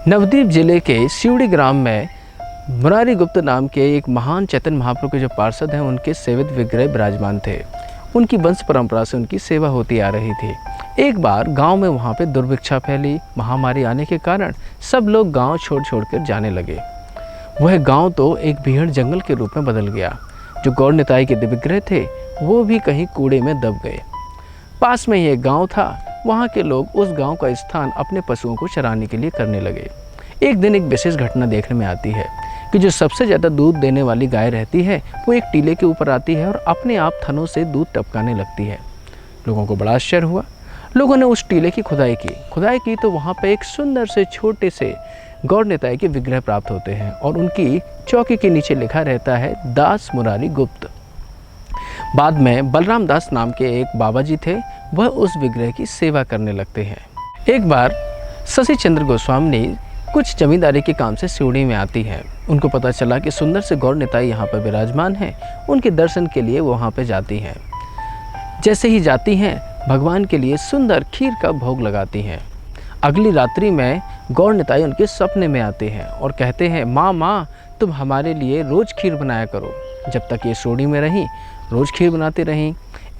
नवद्वीप जिले के सिवड़ी ग्राम में मुरारी गुप्त नाम के एक महान चैतन्य महाप्रभु के जो पार्षद हैं उनके सेवित विग्रह विराजमान थे। उनकी वंश परंपरा से उनकी सेवा होती आ रही थी। एक बार गांव में वहां पे दुर्भिक्षा फैली। महामारी आने के कारण सब लोग गांव छोड़ कर जाने लगे। वह गांव तो एक भीड़ जंगल के रूप में बदल गया। जो गौर निताई के विग्रह थे वो भी कहीं कूड़े में दब गए। पास में ही एक गाँव था। वहाँ के लोग उस गांव का स्थान अपने पशुओं को चराने के लिए करने लगे। एक दिन एक विशेष घटना देखने में आती है कि जो सबसे ज़्यादा दूध देने वाली गाय रहती है वो एक टीले के ऊपर आती है और अपने आप थनों से दूध टपकाने लगती है। लोगों को बड़ा आश्चर्य हुआ। लोगों ने उस टीले की खुदाई की तो वहाँ पे एक सुंदर से छोटे से गौर निताई के विग्रह प्राप्त होते हैं और उनकी चौकी के नीचे लिखा रहता है दास मुरारी गुप्त। बाद में बलराम दास नाम के एक बाबा जी थे, वह उस विग्रह की सेवा करने लगते हैं। एक बार शशि चंद्र गोस्वामी कुछ जमींदारी के काम से सिवड़ी में आती है। उनको पता चला कि सुंदर से गौर निताई यहाँ पर विराजमान है। उनके दर्शन के लिए वो वहाँ पर जाती हैं। जैसे ही जाती हैं भगवान के लिए सुंदर खीर का भोग लगाती हैं। अगली रात्रि में गौर निताई उनके सपने में आते हैं और कहते हैं, माँ तुम हमारे लिए रोज़ खीर बनाया करो। जब तक ये सिवड़ी में रहीं रोज़ खीर बनाती रहीं।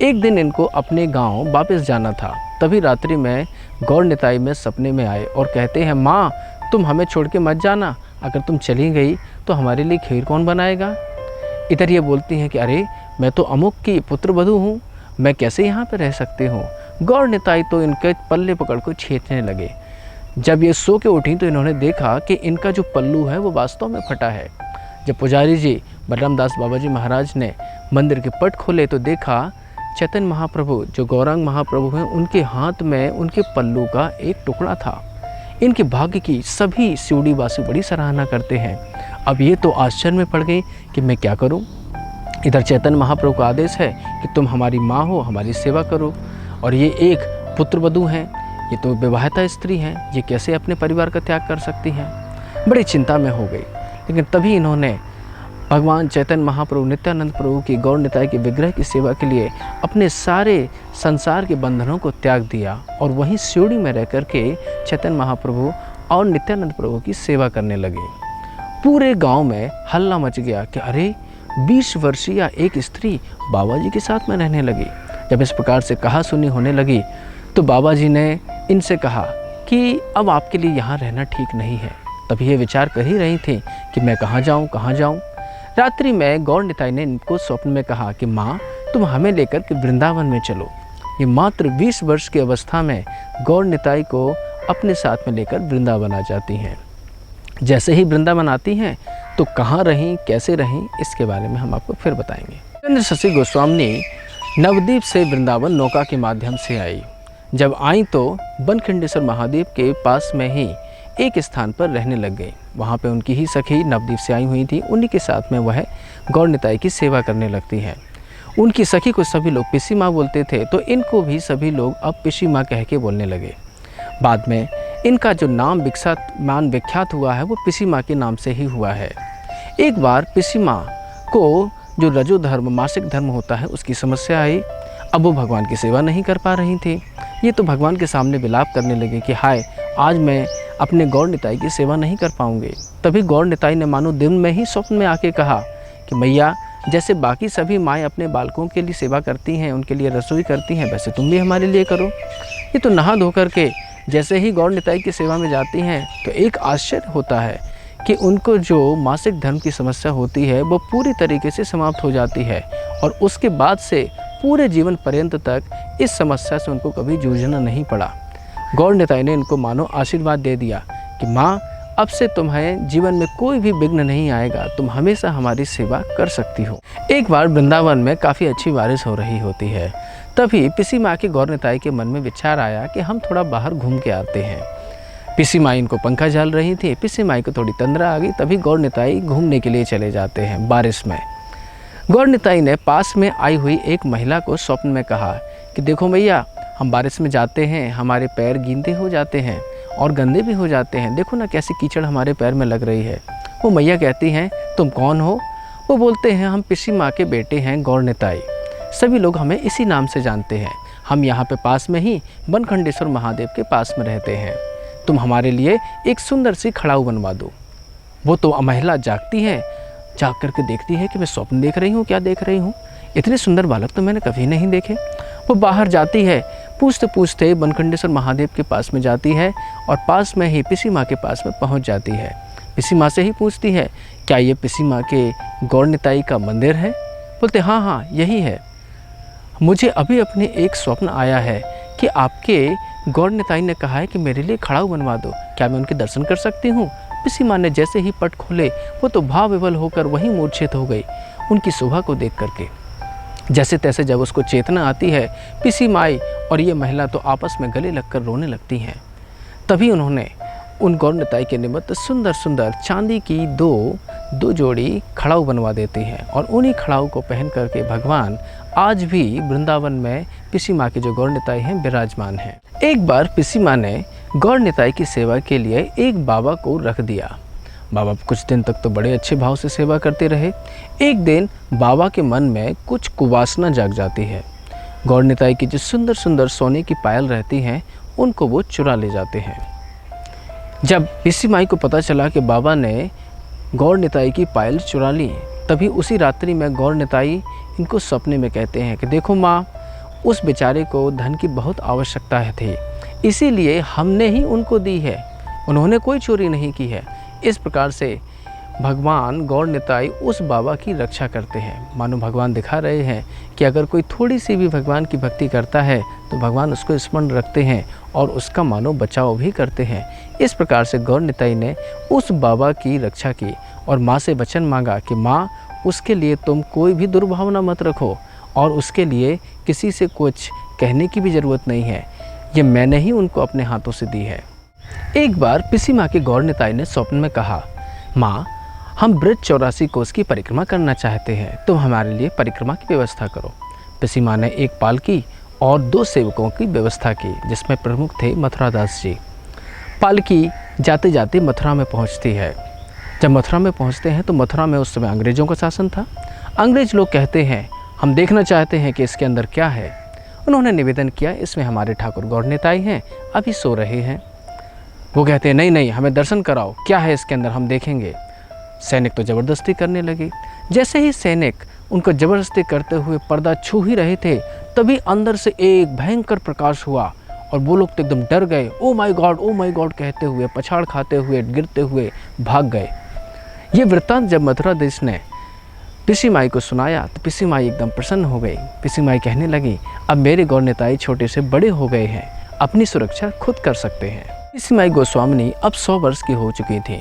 एक दिन इनको अपने गांव वापस जाना था। तभी रात्रि में गौर निताई में सपने में आए और कहते हैं, माँ तुम हमें छोड़ के मत जाना। अगर तुम चली गई तो हमारे लिए खीर कौन बनाएगा। इधर ये बोलती हैं कि अरे मैं तो अमुक की पुत्रवधू हूँ, मैं कैसे यहाँ पर रह सकती हूँ। गौर निताई तो इनके पल्ले पकड़ कर छेड़ने लगे। जब ये सो के उठी तो इन्होंने देखा कि इनका जो पल्लू है वो वास्तव में फटा है। जब पुजारी जी बलराम दास बाबा जी महाराज ने मंदिर के पट खोले तो देखा चैतन्य महाप्रभु जो गौरांग महाप्रभु हैं उनके हाथ में उनके पल्लू का एक टुकड़ा था। इनके भाग्य की सभी सिवड़ी वासी बड़ी सराहना करते हैं। अब ये तो आश्चर्य में पड़ गई कि मैं क्या करूं। इधर चैतन्य महाप्रभु का आदेश है कि तुम हमारी माँ हो, हमारी सेवा करो। और ये एक पुत्रवधू हैं, ये तो विवाहिता स्त्री हैं, ये कैसे अपने परिवार का त्याग कर सकती हैं। बड़ी चिंता में हो गई। लेकिन तभी इन्होंने भगवान चैतन्य महाप्रभु नित्यानंद प्रभु की गौर निताई के विग्रह की सेवा के लिए अपने सारे संसार के बंधनों को त्याग दिया और वहीं सिवड़ी में रह कर के चैतन्य महाप्रभु और नित्यानंद प्रभु की सेवा करने लगे। पूरे गांव में हल्ला मच गया कि अरे 20 वर्षीय एक स्त्री बाबा जी के साथ में रहने लगी। जब इस प्रकार से कहा सुनी होने लगी तो बाबा जी ने इनसे कहा कि अब आपके लिए यहाँ रहना ठीक नहीं है। तभी ये विचार कर ही रही थी कि मैं कहाँ जाऊँ। रात्रि में गौर निताई ने इनको स्वप्न में कहा कि माँ तुम हमें लेकर के वृंदावन में चलो। ये मात्र 20 वर्ष की अवस्था में गौर निताई को अपने साथ में लेकर वृंदावन आ जाती हैं। जैसे ही वृंदावन आती हैं तो कहाँ रहीं, कैसे रहीं, इसके बारे में हम आपको फिर बताएंगे। चंद्र शशि गोस्वामी नवद्वीप से वृंदावन नौका के माध्यम से आई। जब आई तो बनखंडेश्वर महादेव के पास में ही एक स्थान पर रहने लग गई। वहाँ पे उनकी ही सखी नवद्वीप से आई हुई थी। उन्हीं के साथ में वह गौर निताई की सेवा करने लगती है। उनकी सखी को सभी लोग पिसी माँ बोलते थे तो इनको भी सभी लोग अब पिसी माँ कह के बोलने लगे। बाद में इनका जो नाम विख्यात हुआ है वो पिसी माँ के नाम से ही हुआ है। एक बार पिसी माँ को जो रजो धर्म मासिक धर्म होता है उसकी समस्या आई। अब वो भगवान की सेवा नहीं कर पा रही थी। ये तो भगवान के सामने विलाप करने लगे कि हाय आज मैं अपने गौर निताई की सेवा नहीं कर पाऊंगी। तभी गौर निताई ने मानो दिन में ही स्वप्न में आके कहा कि मैया जैसे बाकी सभी माएँ अपने बालकों के लिए सेवा करती हैं, उनके लिए रसोई करती हैं, वैसे तुम भी हमारे लिए करो। ये तो नहा धोकर के जैसे ही गौर निताई की सेवा में जाती हैं तो एक आश्चर्य होता है कि उनको जो मासिक धर्म की समस्या होती है वो पूरी तरीके से समाप्त हो जाती है और उसके बाद से पूरे जीवन पर्यंत तक इस समस्या से उनको कभी जूझना नहीं पड़ा। गौर निताई ने इनको मानो आशीर्वाद दे दिया कि माँ अब से तुम्हें जीवन में कोई भी विघ्न नहीं आएगा, तुम हमेशा हमारी सेवा कर सकती हो। एक बार वृंदावन में काफ़ी अच्छी बारिश हो रही होती है। तभी पिसी माँ की गौर निताई के मन में विचार आया कि हम थोड़ा बाहर घूम के आते हैं। पिसी माँ इनको पंखा झल रही थी। पिसी माँ को थोड़ी तंद्रा आ गई। तभी गौर निताई घूमने के लिए चले जाते हैं बारिश में। गौर निताई ने पास में आई हुई एक महिला को स्वप्न में कहा कि देखो भैया हम बारिश में जाते हैं, हमारे पैर गीले हो जाते हैं और गंदे भी हो जाते हैं, देखो ना कैसी कीचड़ हमारे पैर में लग रही है। वो मैया कहती हैं तुम कौन हो। वो बोलते हैं हम पिसी माँ के बेटे हैं गौर निताई। सभी लोग हमें इसी नाम से जानते हैं। हम यहाँ पे पास में ही बनखंडेश्वर महादेव के पास में रहते हैं। तुम हमारे लिए एक सुंदर सी खड़ाऊ बनवा दो। वो तो महिला जागती है, जाग करके देखती है कि मैं स्वप्न देख रही हूँ, क्या देख रही हूँ, इतने सुंदर बालक तो मैंने कभी नहीं देखे। वो बाहर जाती है, पूछते पूछते बनखंडेश्वर महादेव के पास में जाती है और पास में ही पिसी माँ के पास में पहुँच जाती है। पिसी माँ से ही पूछती है, क्या ये पिसी माँ के गौर निताई का मंदिर है? बोलते हाँ हाँ यही है। मुझे अभी अपने एक स्वप्न आया है कि आपके गौर निताई ने कहा है कि मेरे लिए खड़ाऊ बनवा दो, क्या मैं उनके दर्शन कर सकती हूँ? पिसी माँ ने जैसे ही पट खोले वो तो भाव विवल होकर वहीं मूर्छित हो गई उनकी शोभा को देख करके। जैसे तैसे जब उसको चेतना आती है, पिसी माई और ये महिला तो आपस में गले लगकर रोने लगती हैं। तभी उन्होंने उन गौर निताई के निमित्त सुंदर सुंदर चांदी की दो जोड़ी खड़ाऊ बनवा देती हैं और उन्हीं खड़ाऊ को पहन करके भगवान आज भी वृंदावन में पिसी माँ के जो गौर निताई हैं विराजमान हैं। एक बार पिसी माँ ने गौर निताई की सेवा के लिए एक बाबा को रख दिया। बाबा कुछ दिन तक तो बड़े अच्छे भाव से सेवा करते रहे। एक दिन बाबा के मन में कुछ कुवासना जाग जाती है। गौर निताई की जो सुंदर सुंदर सोने की पायल रहती हैं उनको वो चुरा ले जाते हैं। जब पिसी माई को पता चला कि बाबा ने गौर निताई की पायल चुरा ली, तभी उसी रात्रि में गौर निताई इनको सपने में कहते हैं कि देखो माँ, उस बेचारे को धन की बहुत आवश्यकता थी, इसीलिए हमने ही उनको दी है, उन्होंने कोई चोरी नहीं की है। इस प्रकार से भगवान गौर निताई उस बाबा की रक्षा करते हैं। मानो भगवान दिखा रहे हैं कि अगर कोई थोड़ी सी भी भगवान की भक्ति करता है तो भगवान उसको स्मरण रखते हैं और उसका मानो बचाव भी करते हैं। इस प्रकार से गौर निताई ने उस बाबा की रक्षा की और माँ से वचन मांगा कि माँ, उसके लिए तुम कोई भी दुर्भावना मत रखो और उसके लिए किसी से कुछ कहने की भी ज़रूरत नहीं है, ये मैंने ही उनको अपने हाथों से दी है। एक बार पिसी माँ के गौर निताई ने स्वप्न में कहा, माँ, हम ब्रज 84 कोस की परिक्रमा करना चाहते हैं, तुम हमारे लिए परिक्रमा की व्यवस्था करो। पिसी माँ ने एक पालकी और 2 सेवकों की व्यवस्था की, जिसमें प्रमुख थे मथुरा दास जी। पालकी जाते जाते मथुरा में पहुंचती है। जब मथुरा में पहुंचते हैं तो मथुरा में उस समय अंग्रेज़ों का शासन था। अंग्रेज लोग कहते हैं, हम देखना चाहते हैं कि इसके अंदर क्या है। उन्होंने निवेदन किया, इसमें हमारे ठाकुर गौर निताई हैं, अभी सो रहे हैं। वो कहते हैं, नहीं नहीं, हमें दर्शन कराओ, क्या है इसके अंदर, हम देखेंगे। सैनिक तो ज़बरदस्ती करने लगे। जैसे ही सैनिक उनको ज़बरदस्ती करते हुए पर्दा छू ही रहे थे, तभी अंदर से एक भयंकर प्रकाश हुआ और वो लोग तो एकदम डर गए। ओ माय गॉड कहते हुए, पछाड़ खाते हुए, गिरते हुए भाग गए। ये वृत्तांत जब मथुरा देश ने पिसी माई को सुनाया तो पिसी माई एकदम प्रसन्न हो गई। पिसी माई कहने लगी, अब मेरे गौर निताई छोटे से बड़े हो गए हैं, अपनी सुरक्षा खुद कर सकते हैं। पिसी माई गोस्वामिनी अब 100 वर्ष की हो चुकी थी।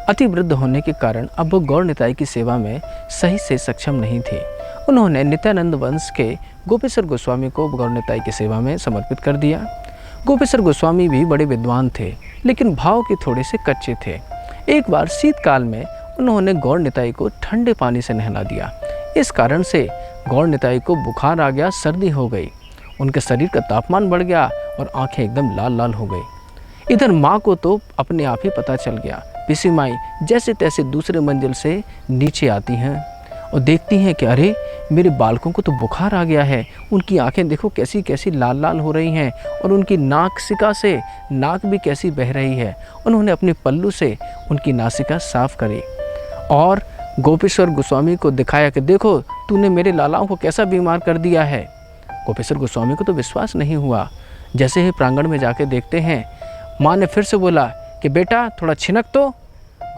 अति वृद्ध होने के कारण अब वो गौर निताई की सेवा में सही से सक्षम नहीं थी। उन्होंने नित्यानंद वंश के गोपेश्वर गोस्वामी को गौर निताई की सेवा में समर्पित कर दिया। गोपेश्वर गोस्वामी भी बड़े विद्वान थे, लेकिन भाव के थोड़े से कच्चे थे। एक बार शीतकाल में उन्होंने गौर निताई को ठंडे पानी से नहला दिया। इस कारण से गौर निताई को बुखार आ गया, सर्दी हो गई, उनके शरीर का तापमान बढ़ गया और आंखें एकदम लाल लाल हो गई। इधर माँ को तो अपने आप ही पता चल गया। पिसी माई जैसे तैसे दूसरे मंजिल से नीचे आती हैं और देखती हैं कि अरे, मेरे बालकों को तो बुखार आ गया है। उनकी आंखें देखो कैसी कैसी लाल लाल हो रही हैं और उनकी नासिका से नाक भी कैसी बह रही है। उन्होंने अपने पल्लू से उनकी नासिका साफ करी और गोपेश्वर गोस्वामी को दिखाया कि देखो, तूने मेरे लालाओं को कैसा बीमार कर दिया है। गोपेश्वर गोस्वामी को तो विश्वास नहीं हुआ। जैसे ही प्रांगण में जाके देखते हैं, माँ ने फिर से बोला कि बेटा थोड़ा छिनक तो।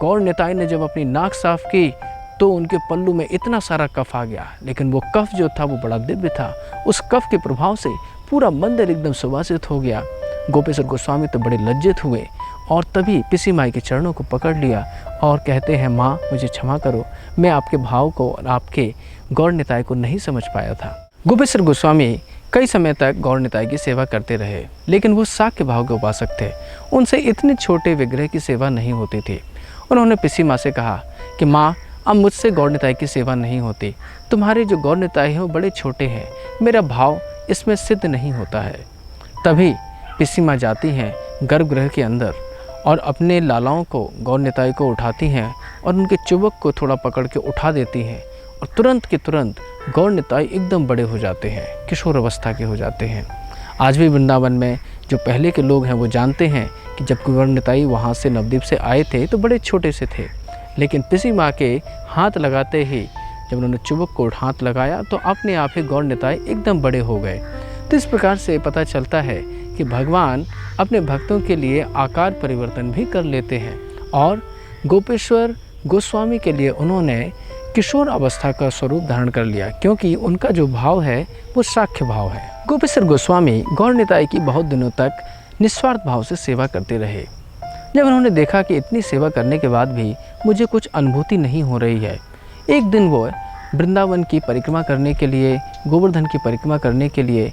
गौर निताई ने जब अपनी नाक साफ की तो उनके पल्लू में इतना सारा कफ आ गया, लेकिन वो कफ जो था वो बड़ा दिव्य था। उस कफ के प्रभाव से पूरा मंदिर एकदम सुवासित हो गया। गोपेश्वर गोस्वामी तो बड़े लज्जित हुए और तभी पिसी माई के चरणों को पकड़ लिया और कहते हैं, माँ मुझे क्षमा करो, मैं आपके भाव को और आपके गौर निताई को नहीं समझ पाया था। गोपेश्वर गोस्वामी कई समय तक गौर निताई की सेवा करते रहे, लेकिन वो साक्य भाव के उपासक थे। उनसे इतने छोटे विग्रह की सेवा नहीं होती थी। उन्होंने पिसी माँ से कहा कि माँ, अब मुझसे गौर निताई की सेवा नहीं होती, तुम्हारे जो गौर निताई हैं वो बड़े छोटे हैं, मेरा भाव इसमें सिद्ध नहीं होता है। तभी पिसी माँ जाती हैं गर्भगृह के अंदर और अपने लालाओं को, गौर निताई को उठाती हैं और उनके चुबक को थोड़ा पकड़ के उठा देती हैं और तुरंत के तुरंत गौर निताई एकदम बड़े हो जाते हैं, किशोर अवस्था के हो जाते हैं। आज भी वृंदावन में जो पहले के लोग हैं वो जानते हैं कि जब गौर निताई वहाँ से नवद्वीप से आए थे तो बड़े छोटे से थे, लेकिन पिसी माँ के हाथ लगाते ही जब उन्होंने चुबक को हाथ लगाया तो अपने आप ही गौर निताई एकदम बड़े हो गए। तो इस प्रकार से पता चलता है कि भगवान अपने भक्तों के लिए आकार परिवर्तन भी कर लेते हैं। और गोपेश्वर गोस्वामी के लिए उन्होंने किशोर अवस्था का स्वरूप धारण कर लिया, क्योंकि उनका जो भाव है वो साख्य भाव है। गोपेश्वर गोस्वामी गौर निताई की बहुत दिनों तक निस्वार्थ भाव से सेवा करते रहे। जब उन्होंने देखा कि इतनी सेवा करने के बाद भी मुझे कुछ अनुभूति नहीं हो रही है, एक दिन वो वृंदावन की परिक्रमा करने के लिए, गोवर्धन की परिक्रमा करने के लिए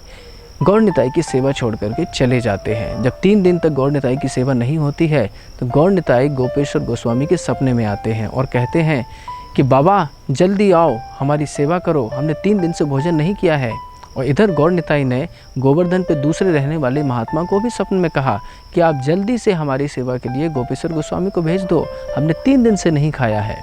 गौर निताई की सेवा छोड़ करके चले जाते हैं। जब 3 दिन तक गौर निताई की सेवा नहीं होती है तो गौर निताई गोपेश्वर गोस्वामी के सपने में आते हैं और कहते हैं कि बाबा जल्दी आओ, हमारी सेवा करो, हमने 3 दिन से भोजन नहीं किया है। और इधर गौर निताई ने गोवर्धन पे दूसरे रहने वाले महात्मा को भी सपने में कहा कि आप जल्दी से हमारी सेवा के लिए गोपेश्वर गोस्वामी को भेज दो, हमने 3 दिन से नहीं खाया है।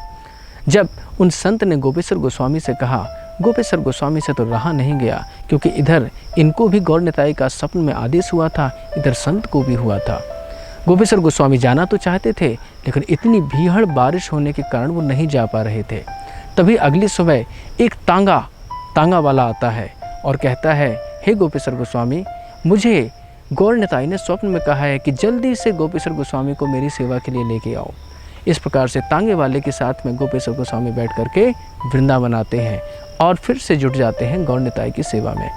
जब उन संत ने गोपेश्वर गोस्वामी से कहा, गोपेश्वर गोस्वामी से तो रहा नहीं गया, क्योंकि इधर इनको भी गौर निताई का स्वप्न में आदेश हुआ था, इधर संत को भी हुआ था। गोपेश्वर गोस्वामी जाना तो चाहते थे, लेकिन इतनी भीषण बारिश होने के कारण वो नहीं जा पा रहे थे। तभी अगली सुबह एक तांगा वाला आता है और कहता है, हे गोपेश्वर गोस्वामी, मुझे गौर निताई ने स्वप्न में कहा है कि जल्दी से गोपेश्वर गोस्वामी को मेरी सेवा के लिए लेके आओ। इस प्रकार से तांगे वाले के साथ में गोपेश्वर गोस्वामी बैठ करके वृंदावन आते हैं और फिर से जुट जाते हैं गौर निताई की सेवा में।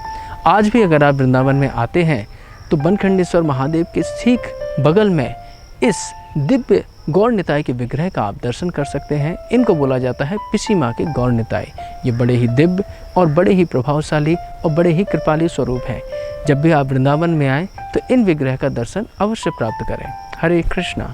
आज भी अगर आप वृंदावन में आते हैं तो बनखंडेश्वर महादेव के ठीक बगल में इस दिव्य गौर निताई के विग्रह का आप दर्शन कर सकते हैं। इनको बोला जाता है पिसी माँ के गौर निताई। ये बड़े ही दिव्य और बड़े ही प्रभावशाली और बड़े ही कृपालु स्वरूप हैं। जब भी आप वृंदावन में आएँ तो इन विग्रह का दर्शन अवश्य प्राप्त करें। हरे कृष्णा।